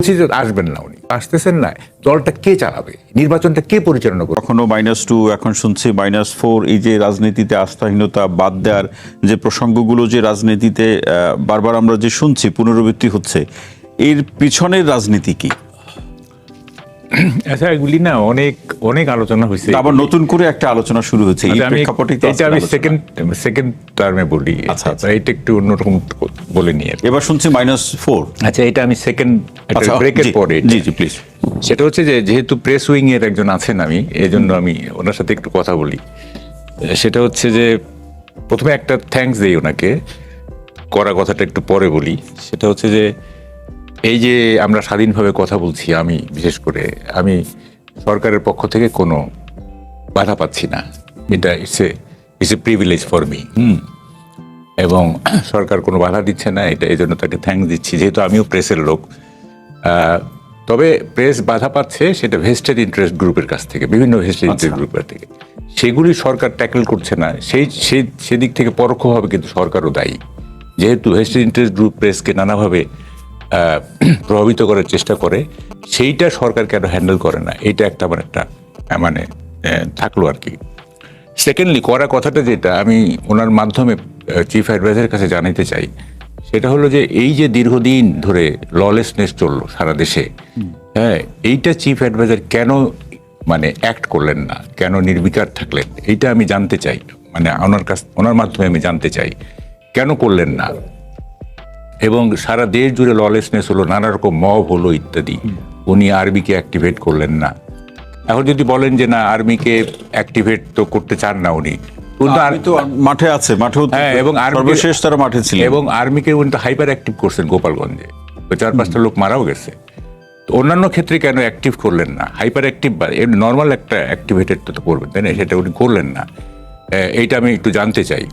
বলছি যে আসবেন না, উনি আসতেছেন না, দলটা কে চালাবে, নির্বাচনটা কে পরিচালনা করবে? কখনো -2, এখন শুনছি -4। এই যে রাজনীতিতে আস্থাহীনতা বাদ দেওয়ার যে প্রসঙ্গগুলো যে রাজনীতিতে বারবার আমরা যে শুনছি পুনরাবৃত্তি হচ্ছে, এর পিছনের রাজনীতি কি? আচ্ছা, এগুলি না অনেক অনেক আলোচনা হয়েছে, আবার নতুন করে একটা আলোচনা শুরু হয়েছে এই প্রেক্ষাপটে। এটা আমি সেকেন্ড টার্মে বলি। আচ্ছা, এটা একটু অন্যরকম বলে নিয়ে এবার শুনছি -4। আচ্ছা, এটা আমি সেকেন্ড ব্রেকের পরে। জি জি প্লিজ। সেটা হচ্ছে যে যেহেতু প্রেস উইং এর একজন আছেন, আমি এজন্য আমি ওনার সাথে একটু কথা বলি। সেটা হচ্ছে যে প্রথমে একটা থ্যাঙ্কস দিই ওনাকে, করা কথাটা একটু পরে বলি। সেটা হচ্ছে যে এই যে আমরা স্বাধীনভাবে কথা বলছি, আমি বিশেষ করে আমি সরকারের পক্ষ থেকে কোনো বাধা পাচ্ছি না, এটা it's a privilege for me. এবং সরকার কোনো বাধা দিচ্ছে না, এটা এই জন্য তাকে থ্যাঙ্কস দিচ্ছি, যেহেতু আমিও প্রেসের লোক। তবে প্রেস বাধা পাচ্ছে সেটা ভেস্টেড ইন্টারেস্ট গ্রুপের কাছ থেকে, বিভিন্ন ভেস্টেড ইন্টারেস্ট গ্রুপের থেকে। সেগুলি সরকার ট্যাকেল করছে না, সেদিক থেকে পরোক্ষভাবে কিন্তু সরকারও দায়ী, যেহেতু ভেস্টেড ইন্টারেস্ট গ্রুপ প্রেসকে নানাভাবে প্রভাবিত করার চেষ্টা করে। সেইটা সরকার কেন হ্যান্ডেল করে না, এইটা একটা আমার একটা মানে থাকলো আর কি। সেকেন্ডলি, করা কথাটা যেটা আমি ওনার মাধ্যমে চিফ অ্যাডভাইজারের কাছে জানাতে চাই, সেটা হলো যে এই যে দীর্ঘদিন ধরে ললেসনেস চললো সারা দেশে, হ্যাঁ, এইটা চিফ অ্যাডভাইজার কেন মানে অ্যাক্ট করলেন না, কেন নির্বিকার থাকলেন, এইটা আমি জানতে চাই। মানে ওনার মাধ্যমে আমি জানতে চাই কেন করলেন না। এবং সারা দেশ জুড়ে ললেসনেস হলো, নানা রকম মব হলো ইত্যাদি, উনি আর্মিকে অ্যাক্টিভেট করলেন না। এখন যদি বলেন যে না, আর্মিকে অ্যাক্টিভেট তো করতে চান না উনি, মাঠে আছে, হ্যাঁ, এবং সর্বশেষ তারা মাঠে ছিলেন, এবং আর্মিকে উনি তো হাইপার অ্যাক্টিভ করছেন গোপালগঞ্জে, 4-5টা লোক মারাও গেছে। তো অন্যান্য ক্ষেত্রে কেন অ্যাক্টিভ করলেন না? হাইপার অ্যাক্টিভ বা নর্মাল একটা অ্যাক্টিভেটেড তো করবেন, তাই না? সেটা উনি করলেন না, এইটা আমি একটু জানতে চাই।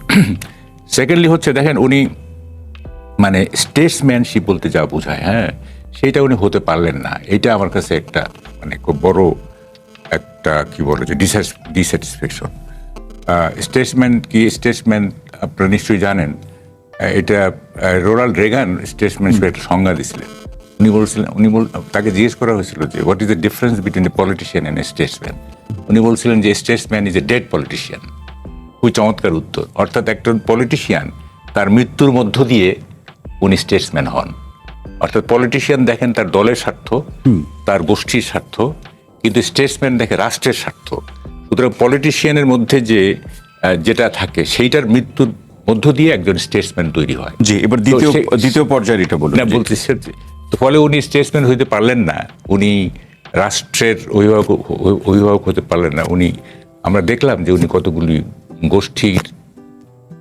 সেকেন্ডলি হচ্ছে, দেখেন উনি মানে স্টেটসম্যানশিপ বলতে যা বোঝায়, হ্যাঁ, সেইটা উনি হতে পারলেন না। এইটা আমার কাছে একটা মানে খুব বড় একটা কি বলে যে ডিস্যাটিসফ্যাকশন। স্টেটসম্যান আপনারা নিশ্চয়ই জানেন, এটা রোনাল্ড রেগান স্টেটসম্যানশিপের একটা সংজ্ঞা দিয়েছিলেন। তাকে জিজ্ঞেস করা হয়েছিল যে what is the difference between A politician and a Statesman. উনি বলছিলেন যে Statesman is a dead politician. খুবই চমৎকার উত্তর। অর্থাৎ একজন পলিটিশিয়ান তার মৃত্যুর মধ্য দিয়ে উনি স্টেটসম্যান হন। অর্থাৎ পলিটিশিয়ান দেখেন তার দলের স্বার্থ, তার গোষ্ঠীর স্বার্থ, কিন্তু স্টেটসম্যান দেখে রাষ্ট্রের স্বার্থ। সুতরাং পলিটিশিয়ানের মধ্যে যেটা থাকে সেইটার মৃত্যুর মধ্য দিয়ে একজন স্টেটসম্যান তৈরি হয়। জি, এবার দ্বিতীয় পর্যায়ে এটা বলুন। বলতে তো ফলে উনি স্টেটসম্যান হইতে পারলেন না, উনি রাষ্ট্রের অভিভাবক হতে পারলেন না। আমরা দেখলাম যে উনি কতগুলি গোষ্ঠীর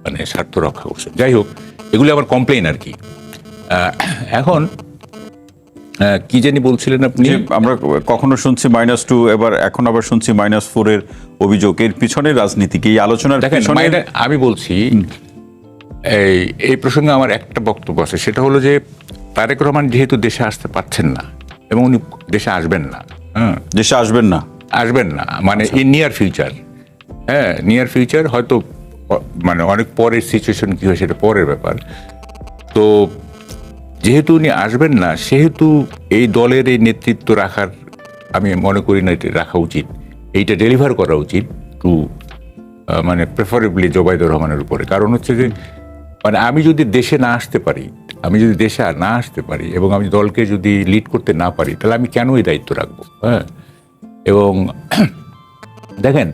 মানে স্বার্থ রক্ষা করছেন। যাই হোক, এগুলি আমার কমপ্লেইন আর কি। এখন কি জানি বলছিলেন আপনি? আমরা কখনো শুনছি -2, এবার এখন আবার শুনছি -4 এর অভিযোগ। এর পিছনে রাজনীতি কি? এই আলোচনার পিছনে আমি বলছি, এই প্রসঙ্গে আমার একটা বক্তব্য আছে। সেটা হলো যে তারেক রহমান যেহেতু দেশে আসতে পারছেন না এবং উনি দেশে আসবেন না, দেশে আসবেন না মানে ইন নিয়ার ফিউচার, হ্যাঁ, নিয়ার ফিউচার, হয়তো মানে অনেক পরের সিচুয়েশন কি হয় সেটা পরের ব্যাপার। তো যেহেতু উনি আসবেন না, সেহেতু এই দলের এই নেতৃত্ব রাখার আমি মনে করি না এটা রাখা উচিত। এইটা ডেলিভার করা উচিত টু মানে প্রেফারেবলি জোবাইদুর রহমানের উপরে। কারণ হচ্ছে যে মানে আমি যদি দেশে না আসতে পারি, এবং আমি দলকে যদি লিড করতে না পারি, তাহলে আমি কেন এই দায়িত্ব রাখবো? হ্যাঁ, এবং দেখেন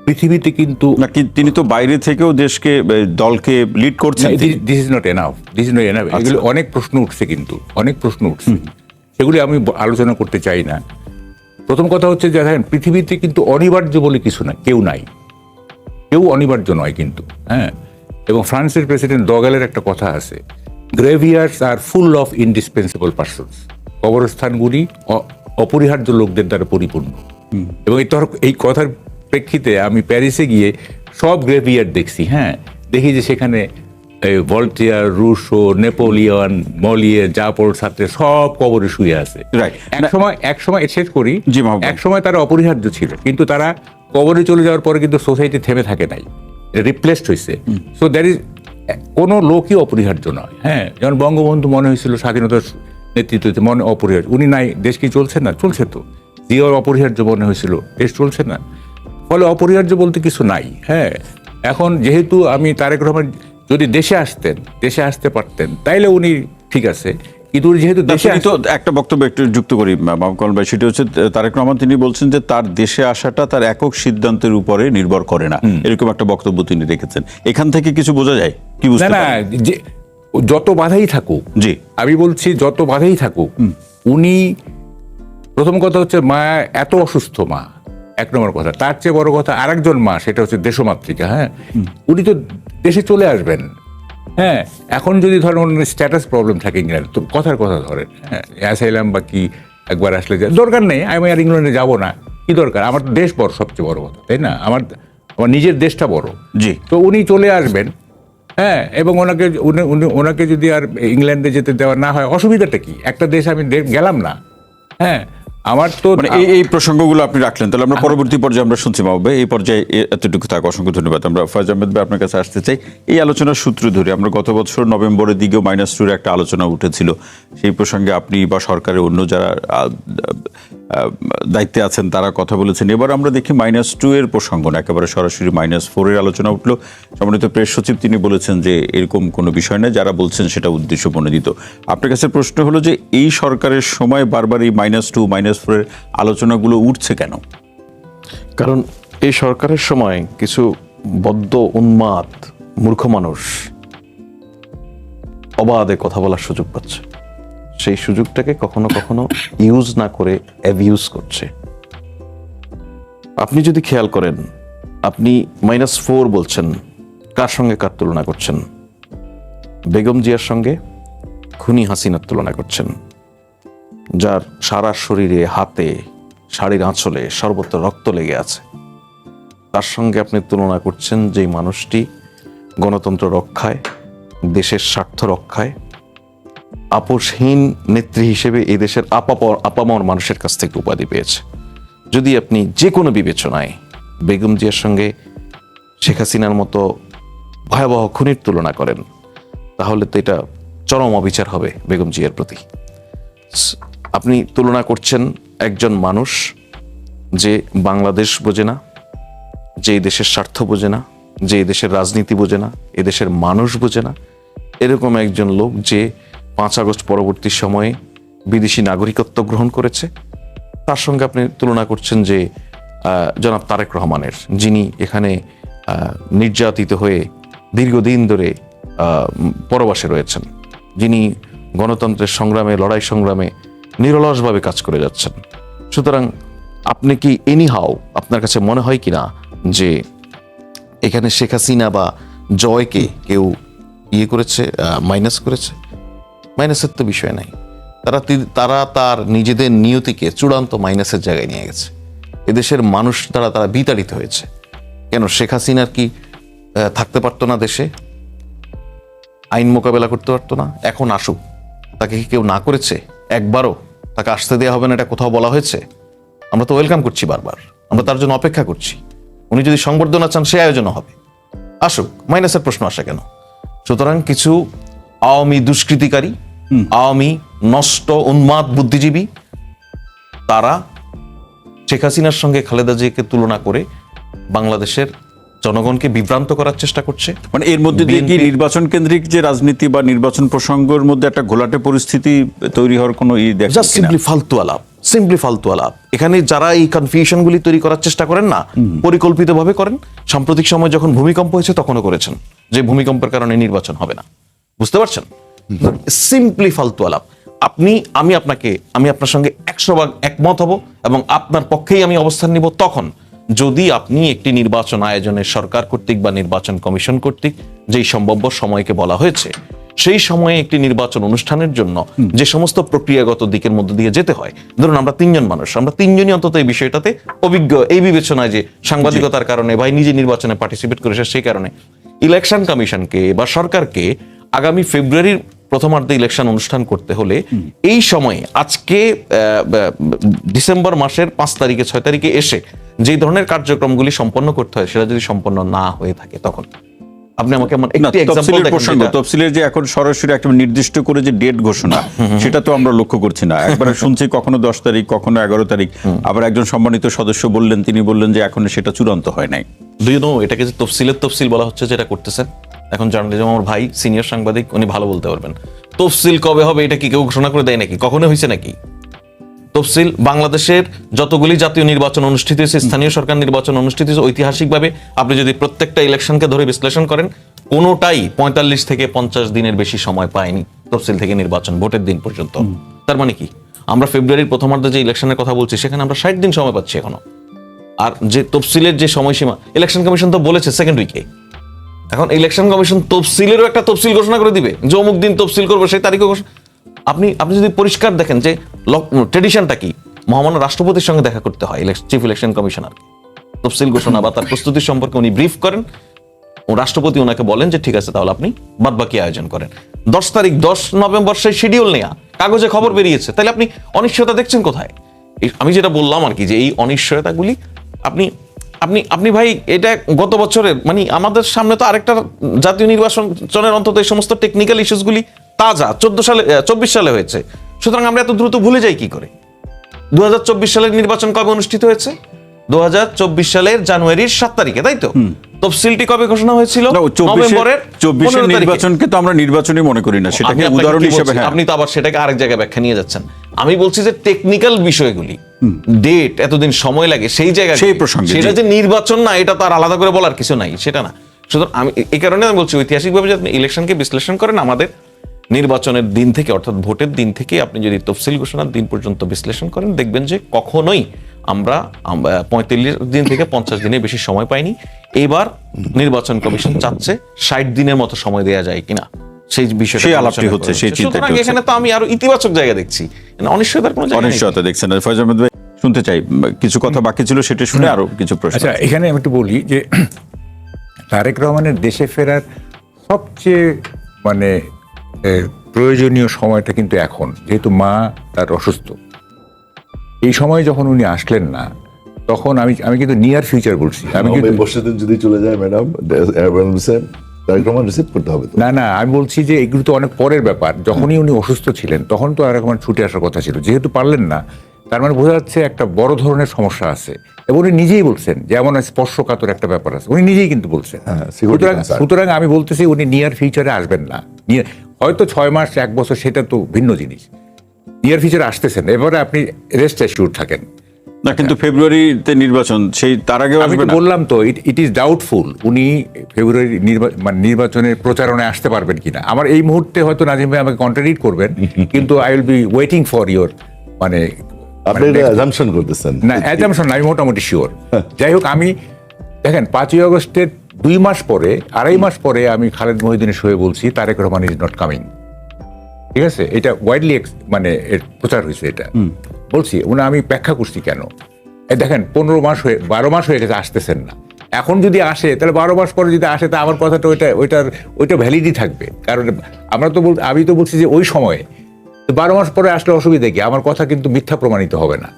পৃথিবীতে কিন্তু তিনি তো বাইরে থেকেও দলকে লিড করছেন। This is not enough. এগুলো অনেক প্রশ্ন উঠছে, কিন্তু অনেক প্রশ্ন উঠছে, সেগুলি আমি আলোচনা করতে চাই না। প্রথম কথা হচ্ছে যে দেখেন, পৃথিবীতে কিন্তু অনিবার্য বলে কিছু না, কেউ অনিবার্য নয় কিন্তু, হ্যাঁ। এবং ফ্রান্সের প্রেসিডেন্ট দগালের একটা কথা আছে, গ্রেভিয়ার্ডস আর ফুল অফ ইনডিসপেন্সেবল পারসনস। কবরস্থানগুলি অপরিহার্য লোকদের দ্বারা পরিপূর্ণ। এবং এই কথার প্রেক্ষিতে আমি প্যারিসে গিয়ে সব গ্রেভিয়ার্ড দেখছি, হ্যাঁ, দেখি যে সেখানে ভলটেয়ার, রুশো, নেপোলিয়ন, মলিয়ের, জাপল সার্ত্রে সব কবরে শুয়ে আছে। এক সময় শেষ করি, এক সময় তারা অপরিহার্য ছিল, কিন্তু তারা কবরে চলে যাওয়ার পরে কিন্তু সোসাইটি থেমে থাকে নাই, রিপ্লেসড হয়েছে। সো দ্যাট ইজ, কোনো লোকই অপরিহার্য নয়, হ্যাঁ। যেমন বঙ্গবন্ধু মনে হয়েছিল স্বাধীনতার নেতৃত্ব দিতে মনে অপরিহার্য। উনি নাই, দেশ কি চলছে না? চলছে তো। জিয়ার অপরিহার্য মনে হয়েছিল, দেশ চলছে না। ফলে অপরিহার্য বলতে কিছু নাই। হ্যাঁ, এখন যেহেতু আমি তারেক রহমান যদি দেশে আসতে পারতেন, তাইলে উনি ঠিক আছে, কিন্তু উনি যেহেতু দেশে তিনি তো একটা বক্তব্য একটু যুক্ত করি মাহমুদ ভাই, সেটা হচ্ছে তারেক রহমান তিনি বলছেন যে তার দেশে আসাটা তার একক সিদ্ধান্তের উপরে নির্ভর করে না, এরকম একটা বক্তব্য তিনি রেখেছেন। এখান থেকে কিছু বোঝা যায় কি? বুঝতে না, যে যত বাধাই থাকুক, জি আমি বলছি যত বাধাই থাকুক, উনি প্রথম কথা হচ্ছে মা এত অসুস্থ, মা এক নম্বর কথা। তার চেয়ে বড় কথা আরেকজন মা, সেটা হচ্ছে দেশমাতৃকা। হ্যাঁ, উনি তো দেশে চলে আসবেন। হ্যাঁ, এখন যদি ধরেন স্ট্যাটাস প্রবলেম থাকে ইংল্যান্ড, তো কথার কথা ধরেন, হ্যাঁ অ্যাসাইলাম বা কি একবার আসলে দরকার নেই, আমি আর ইংল্যান্ডে যাবো না, কি দরকার? আমার দেশ বড়, সবচেয়ে বড় কথা, তাই না? আমার নিজের দেশটা বড়। জি, তো উনি চলে আসবেন। হ্যাঁ, এবং ওনাকে যদি আর ইংল্যান্ডে যেতে দেওয়া না হয়, অসুবিধাটা কি? একটা দেশ আমি গেলাম না। হ্যাঁ, আমার তো মানে এই প্রসঙ্গগুলো আপনি রাখলেন, তাহলে আমরা পরবর্তী পর্যায়ে আমরা শুনছি মাহবুব ভাই। এই পর্যায়ে এতটুকু থাক, অসংখ্য ধন্যবাদ। আমরা ফয়েজ আহমেদ ভাই আপনার কাছে আসতে চাই। এই আলোচনার সূত্র ধরে আমরা গত বছর নভেম্বরের দিকেও -2 একটা আলোচনা উঠেছিল, সেই প্রসঙ্গে আপনি বা সরকারের অন্য যারা দায়িত্বে আছেন তারা কথা বলেছেন। এবার আমরা দেখি -2 এর প্রসঙ্গ না, একেবারে সরাসরি -4 এর আলোচনা উঠলো। সম্মানিত প্রেস সচিব তিনি বলেছেন যে এরকম কোনো বিষয় নয়, যারা বলছেন সেটা উদ্দেশ্য প্রণোদিত। আপনার কাছে প্রশ্ন হলো যে এই সরকারের সময় বারবার এই -2 -4 এর আলোচনাগুলো উঠছে কেন? কারণ এই সরকারের সময় কিছু বদ্ধ উন্মাদ মূর্খ মানুষ অবাধে কথা বলার সুযোগ পাচ্ছে, সেই সুযোগটাকে কখনো কখনো ইউজ না করে অ্যাবিউজ করছে। আপনি যদি খেয়াল করেন, আপনি -4 বলছেন, কার সঙ্গে কার তুলনা করছেন? বেগম জিয়ার সঙ্গে খুনি হাসিনার তুলনা করছেন, যার সারা শরীরে, হাতে, শাড়ির আঁচলে সর্বত্র রক্ত লেগে আছে। তার সঙ্গে আপনি তুলনা করছেন যেই মানুষটি গণতন্ত্র রক্ষায়, দেশের স্বার্থ রক্ষায় আপোষহীন নেত্রী হিসেবে এই দেশের আপামর মানুষের কাছ থেকে উপাধি পেয়েছে। যদি আপনি যে কোনো বিবেচনায় বেগম জিয়ার সঙ্গে শেখ হাসিনার মতো ভয়াবহ খুনির তুলনা করেন, তাহলে তো এটা চরম অবিচার হবে বেগম জিয়ার প্রতি। আপনি তুলনা করছেন একজন মানুষ যে বাংলাদেশ বোঝে না, যে দেশের স্বার্থ বোঝে না, যে দেশের রাজনীতি বোঝে না, এদেশের মানুষ বোঝে না, এরকম একজন লোক যে 5 আগস্ট পরবর্তী সময়ে বিদেশি নাগরিকত্ব গ্রহণ করেছে, তার সঙ্গে আপনি তুলনা করছেন যে জনাব তারেক রহমানের, যিনি এখানে নির্যাতিত হয়ে দীর্ঘদিন ধরে পরবাসে রয়েছেন, যিনি গণতন্ত্রের সংগ্রামে, লড়াই সংগ্রামে নিরলসভাবে কাজ করে যাচ্ছেন। সুতরাং আপনি কি এনিহাও আপনার কাছে মনে হয় কিনা যে এখানে শেখ হাসিনা বা জয়কে কেউ করেছে, মাইনাস করেছে? মাইনাসের তো বিষয় নাই। তারা তার নিজেদের নিয়তিকে চূড়ান্ত মাইনাসের জায়গায় নিয়ে গেছে। এদেশের মানুষ তারা বিতাড়িত হয়েছে। কেন শেখ হাসিনার কি থাকতে পারতো না দেশে? আইন মোকাবেলা করতে পারতো না? এখন আসুক, তাকে কি কেউ না করেছে? একবারও তাকে আসতে দেওয়া হবে না এটা কোথাও বলা হয়েছে? আমরা তো ওয়েলকাম করছি, বারবার আমরা তার জন্য অপেক্ষা করছি। উনি যদি সংবর্ধনা চান, সে আয়োজনও হবে, আসুক। মাইনাসের প্রশ্ন আসে কেন? সুতরাং কিছু আওয়ামী দুষ্কৃতিকারী, আওয়ামী নষ্ট উন্মাদ বুদ্ধিজীবী, তারা শেখ হাসিনার সঙ্গে খালেদা জিয়াকে তুলনা করে বাংলাদেশের জনগণকে বিভ্রান্ত করার চেষ্টা করছে। মানে এর মধ্যে দিয়ে কি নির্বাচন কেন্দ্রিক যে রাজনীতি বা নির্বাচন প্রসঙ্গের মধ্যে একটা ঘোলাটে পরিস্থিতি তৈরি হওয়ার কোনো জাস্ট সিম্পলি ফালতু আলাপ। এখানে যারা এই কনফিউশনগুলি তৈরি করার চেষ্টা করেন না, পরিকল্পিতভাবে করেন। সাম্প্রতিক সময় যখন ভূমিকম্প হয়েছে তখনও করেছেন যে ভূমিকম্পের কারণে নির্বাচন হবে না। বুঝতে পারছেন? সিম্পলি ফালতু আলাপ। আমি আপনার সঙ্গে 100 ভাগ একমত হব এবং আপনার পক্ষেই আমি অবস্থান নিব তখন, যদি আপনি একটি নির্বাচন আয়োজনের সরকার কর্তৃক বা নির্বাচন কমিশন কর্তৃক যেই সম্ভাব্য সময়কে বলা হয়েছে, সেই সময়ে একটি নির্বাচন অনুষ্ঠানের জন্য যে সমস্ত প্রক্রিয়াগত দিকের মধ্যে দিয়ে যেতে হয়, ধরুন আমরা 3 জন মানুষ, আমরা 3 জনই অন্তত এই বিষয়টাতে অভিজ্ঞ, এই বিবেচনায় যে সাংবাদিকতার কারণে ভাই নিজে নির্বাচনে পার্টিসিপেট করেছে, সেই কারণে ইলেকশন কমিশনকে বা সরকারকে আগামী ফেব্রুয়ারির প্রথমার্ধে ইলেকশন অনুষ্ঠান করতে হলে এই সময়ে, আজকে ডিসেম্বর মাসের 5 তারিখে 6 তারিখে এসে যে ধরনের কার্যক্রমগুলি সম্পন্ন করতে হয়, সেটা যদি সম্পন্ন না হয়ে থাকে, তখন আপনি আমাকে না, একটি এক্সাম্পল তফসিলের দেখেন প্রসঙ্গ, যেটা- তফসিলের যে এখন সরাসরি একটা নির্দিষ্ট করে যে ডেট ঘোষণা, সেটা তো আমরা লক্ষ্য করছি না। একবারে শুনছি কখনো 10 তারিখ, কখনো 11 তারিখ। আবার একজন সম্মানিত সদস্য বললেন, তিনি বললেন যে এখনো সেটা চূড়ান্ত হয় নাই। ডু ইউ নো এটাকে যে তফসিলের তফসিল বলা হচ্ছে, যেটা করতেছেন এখন জার্নালিজম, আমার ভাই সিনিয়র সাংবাদিক, উনি ভালো বলতে পারবেন। তফসিল কবে হবে এটা কি কেউ ঘোষণা করে দেয় নাকি? কখনো হয়েছে নাকি? তফসিল বাংলাদেশের যতগুলি জাতীয় নির্বাচন অনুষ্ঠিত হয়েছে, স্থানীয় সরকার নির্বাচন অনুষ্ঠিত হয়েছে, ঐতিহাসিকভাবে আপনি যদি প্রত্যেকটা ইলেকশনকে ধরে বিশ্লেষণ করেন, কোনোটাই 45 থেকে 50 দিনের বেশি সময় পায়নি তফসিল থেকে নির্বাচন ভোটের দিন পর্যন্ত। তার মানে কি, আমরা ফেব্রুয়ারির প্রথমার্ধে যে ইলেকশনের কথা বলছি, সেখানে আমরা 60 দিন সময় পাচ্ছি এখনো। আর যে তফসিলের যে সময়সীমা, ইলেকশন কমিশন তো বলেছে সেকেন্ড উইকে। এখন ইলেকশন কমিশন তফসিলেরও একটা তফসিল ঘোষণা করে দিবে যে অমুক দিন তফসিল করবো, সেই তারিখও আপনি যদি পরিষ্কার দেখেন যে ট্রেডিশনটা কি, মহামান্য রাষ্ট্রপতির সঙ্গে দেখা করতে হয় চিফ ইলেকশন কমিশনার, তফসিল ঘোষণা বা তার প্রস্তুতি সম্পর্কে উনি ব্রিফ করেন, ও রাষ্ট্রপতি ওনাকে বলেন যে ঠিক আছে তাহলে আপনি বাদবাকি আয়োজন করেন। 10 তারিখ 10 নভেম্বর সেই শিডিউল নেয়া, কাগজে খবর বেরিয়েছে, তাহলে আপনি অনিশ্চয়তা দেখছেন কোথায়? আমি যেটা বললাম আর কি, যে এই অনিশ্চয়তাগুলি আপনি আপনি আপনি ভাই, এটা গত বছরের, মানে আমাদের সামনে তো আরেকটা জাতীয় নির্বাচনের অন্তত এই সমস্ত টেকনিক্যাল ইস্যুসগুলি তাজা 24 সালে হয়েছে। সুতরাং আমরা এত দ্রুত ভুলে যাই কি করে? 2024 সালের নির্বাচন কবে অনুষ্ঠিত হয়েছে? 2024 সালের জানুয়ারির 7 তারিখে, তাই তো? তফসিলটি কবে ঘোষণা হয়েছিল? নভেম্বরের 24 15 তারিখে। নির্বাচনকে তো আমরা নির্বাচনই মনে করি না, সেটাকে আমি আপনাকে উদাহরণ কি হিসেবে। বলছি? হ্যাঁ, আপনি তো আবার সেটাকে আরেক জায়গায় ব্যাখ্যা নিয়ে যাচ্ছেন। আমি বলছি যে টেকনিক্যাল বিষয়গুলি, ডেট এতদিন সময় লাগে সেই জায়গায়, সেই প্রসঙ্গে, সেটা জি। যে নির্বাচন না, এটা তো আর আলাদা করে বলার কিছু নাই, সেটা না। সুতরাং আমি এই কারণে আমি বলছি, ঐতিহাসিকভাবে যদি আপনি ইলেকশনকে বিশ্লেষণ করেন, আমাদের নির্বাচনের দিন থেকে, অর্থাৎ ভোটের দিন থেকে আপনি যদি তফসিল ঘোষণার দিন পর্যন্ত বিশ্লেষণ করেন, দেখবেন যে কখনোই আমরা 45 দিন থেকে 50 দিনের বেশি সময় পাইনি। এবার নির্বাচন কমিশন চাচ্ছে 60 দিনের মতো সময় দেওয়া যায় কিনা, সেই বিষয়টা সেই আলাপটি হচ্ছে, সেই চিন্তাটি সুতরাং হচ্ছে। এখানে তো আমি আরো ইতিবাচক জায়গা দেখছি, অনিশ্চয়তার কোনো জায়গা নেই। অনিশ্চয়তা দেখছেন। ফয়জ আহমেদ ভাই, শুনতে চাই, কিছু কথা বাকি ছিল, সেটা শুনে আরো কিছু প্রশ্ন। আচ্ছা, এখানে আমি একটু বলি যে তারেক রহমানের দেশে ফেরার সবচেয়ে মানে প্রয়োজনীয় সময়টা কিন্তু এখন, যেহেতু মা তার অসুস্থ, এই সময় যখন উনি আসলেন না, তখন আমি কিন্তু নিয়ার ফিউচার বলছি। আমি কিন্তু বর্ষার দিন যদি চলে যায় ম্যাডাম, তারেক রহমান রিসিভ করতে হবে তো। না, আমি বলছি যে এগুলো তো অনেক পরের ব্যাপার। যখনই উনি অসুস্থ ছিলেন তখন তো আর রকম ছুটে আসার কথা ছিল, যেহেতু পারলেন না, তার মানে বোঝা যাচ্ছে একটা বড় ধরনের সমস্যা আছে। এবং উনি নিজেই বলছেন যে এমন স্পর্শকাতর একটা ব্যাপার আছে, উনি নিজেই কিন্তু বলছেন। হ্যাঁ, security concern। সুতরাং আমি বলতেছি উনি নিয়ার ফিউচারে আসবেন না। হয়তো 6 মাস 1 বছর, সেটা তো ভিন্ন জিনিস। নিয়ার ফিউচারে আসতেছেন, এবারে আপনি রেস্ট অ্যাসিউরড থাকেন। না, কিন্তু ফেব্রুয়ারিতে নির্বাচন, সেই তার আগেও আমি আসবে তো না। বললাম তো, ইট ইজ ডাউটফুল উনি ফেব্রুয়ারি নির্বাচনের প্রচারণায় আসতে পারবেন কিনা। আমার এই মুহূর্তে হয়তো নাজিম ভাই আমাকে কন্ট্রাডিক্ট করবেন, কিন্তু I will be waiting for your মানে আপনি এটা অ্যাজাম্পশন করতেছেন না, অ্যাজাম্পশন না, আমি মোটামুটি শিওর। যাই হোক, আমি দেখেন 5ই আগস্টের 2 মাস পরে, 2.5 মাস পরে আমি খালেদ মহিউদ্দিনের শোয়ে বলছি Tarek Rahman is not coming. ঠিক আছে, এটা ওয়াইডলি মানে এর প্রচার হয়েছে, এটা বলছি। আমি ব্যাখ্যা করছি কেন। দেখেন 15 মাস হয়ে 12 মাস হয়ে গেছে, আসতেছেন না। এখন যদি আসে, তাহলে 12 মাস পরে যদি আসে, তা আমার কথাটা ওইটা ভ্যালিডই থাকবে। কারণ আমি তো বলছি যে ওই সময়ে 12 মাস পরে আসলে অসুবিধা কি, আমার কথা কিন্তু মিথ্যা প্রমাণিত হবে না।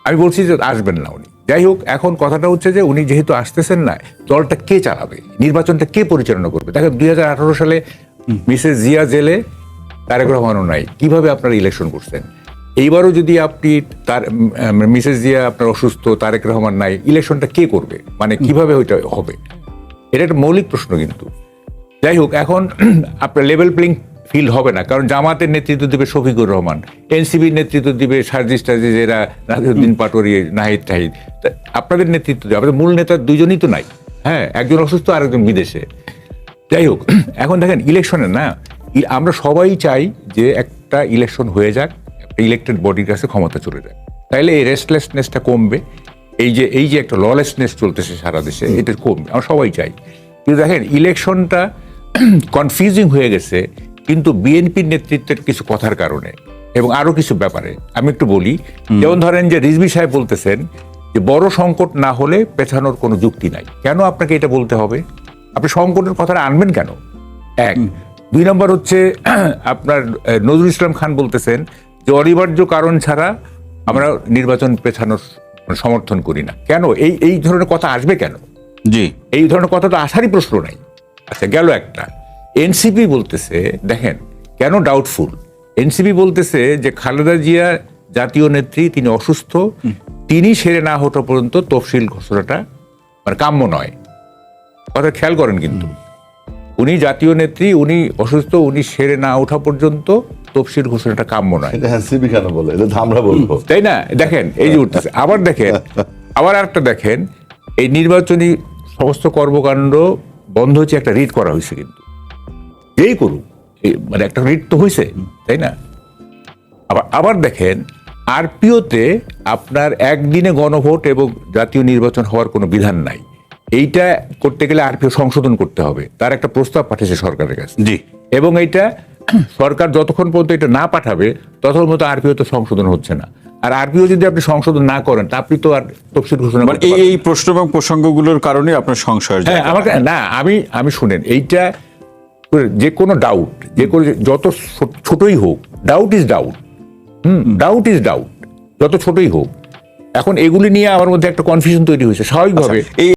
আমি বলছি যে আসবেন না উনি। যাই হোক, এখন কথাটা হচ্ছে যে উনি যেহেতু আসতেছেন না, দলটা কে চালাবে, নির্বাচনটা কে পরিচালনা করবে? দেখেন 2018 সালে মিসেস জিয়া জেলে, তারেক রহমানও নাই, কিভাবে আপনারা ইলেকশন করছেন? এইবারও যদি আপনি তার মিসেস জিয়া আপনার অসুস্থ, তারেক রহমান নাই, ইলেকশনটা কে করবে? মানে কিভাবে ওইটা হবে? এটা একটা মৌলিক প্রশ্ন কিন্তু। যাই হোক, এখন আপনার লেভেল প্লেইং ফিল্ড হবে না, কারণ জামাতের নেতৃত্ব দিবে শফিকুর রহমান, এনসিবির নেতৃত্ব দিবে সার্জিস টার্জিস, এরা নাজিরউদ্দিন পাটোয়ারি, নাহিদ টাহিদ। আপনাদের নেতৃত্ব দেবে, আপনাদের মূল নেতা দুজনই তো নাই। হ্যাঁ, একজন অসুস্থ আর একজন বিদেশে। যাই হোক, এখন দেখেন ইলেকশনে না, আমরা সবাই চাই যে একটা ইলেকশন হয়ে যাক, একটা ইলেক্টেড বডির কাছে ক্ষমতা চলে যায়, তাইলে এই রেস্টলেসনেসটা কমবে। এই যে একটা ললেসনেস চলতেছে সারা দেশে, এটা কমবে, আমরা সবাই চাই। কিন্তু দেখেন ইলেকশনটা কনফিউজিং হয়ে গেছে, কিন্তু বিএনপির নেতৃত্বের কিছু কথার কারণে এবং আরো কিছু ব্যাপারে। আমি একটু বলি, যেমন ধরেন যে রিজভী সাহেব বলতেছেন যে বড় সংকট না হলে পেছানোর কোনো যুক্তি নাই। কেন আপনাকে এটা বলতে হবে? আপনি সংকটের কথাটা আনবেন কেন? 1। 2 নম্বর হচ্ছে আপনার নজরুল ইসলাম খান বলতেছেন যে অনিবার্য কারণ ছাড়া আমরা নির্বাচন পেছানোর সমর্থন করি না। কেন এই ধরনের কথা আসবে কেন? জি, এই ধরনের কথা তো আসারই প্রশ্ন নাই। আচ্ছা গেল একটা। এনসিপি বলতেছে, দেখেন কেন ডাউটফুল, এনসিপি বলতেছে যে খালেদা জিয়া জাতীয় নেত্রী, তিনি অসুস্থ, তিনি সেরে না হওয়া পর্যন্ত তফসিল ঘোষণাটা মানে কাম্য নয়। কথা খেয়াল করেন, কিন্তু উনি জাতীয় নেত্রী, উনি অসুস্থ, উনি সেরে না ওঠা পর্যন্ত তফসিল ঘোষণাটা কাম্য নয়। এটা এনসিপি কেন বলে? এটা তো আমরা বলবো। তাই না? দেখেন এই যে উঠতেছে। আবার দেখেন, আবার একটা দেখেন, এই নির্বাচনী সমস্ত কর্মকাণ্ড বন্ধ হচ্ছে, একটা রিট করা হয়েছে, কিন্তু এই করুক মানে একটা রিট তো হয়েছে, তাই না? আবার দেখেন আরপিওতে আপনার একদিনে গণভোট এবং জাতীয় নির্বাচন হওয়ার কোনো বিধান নাই। এইটা করতে গেলে আরপিও সংশোধন করতে হবে, তার একটা প্রস্তাব পাঠিয়েছে সরকারের কাছে। জি। এবং এইটা সরকার যতক্ষণ পর্যন্ত এটা না পাঠাবে ততক্ষণ পর্যন্ত আরপিও তো সংশোধন হচ্ছে না। আর আরপিও যদি আপনি সংশোধন না করেন তা আপনি তো আর তফসিল ঘোষণা মানে করতে পারবেন এই প্রশ্ন এবং প্রসঙ্গগুলোর কারণে আপনার সংশয়ের হ্যাঁ, জায়গা। আমাকে না, আমি শুনেন, এইটা যে কোনো ডাউট, যে কোনো যত ছোটই হোক, doubt is doubt. Doubt is doubt, যত ছোটই হোক। এখন এগুলি নিয়ে আমার মধ্যে একটা কনফিউশন তৈরি হয়েছে স্বাভাবিকভাবে। এই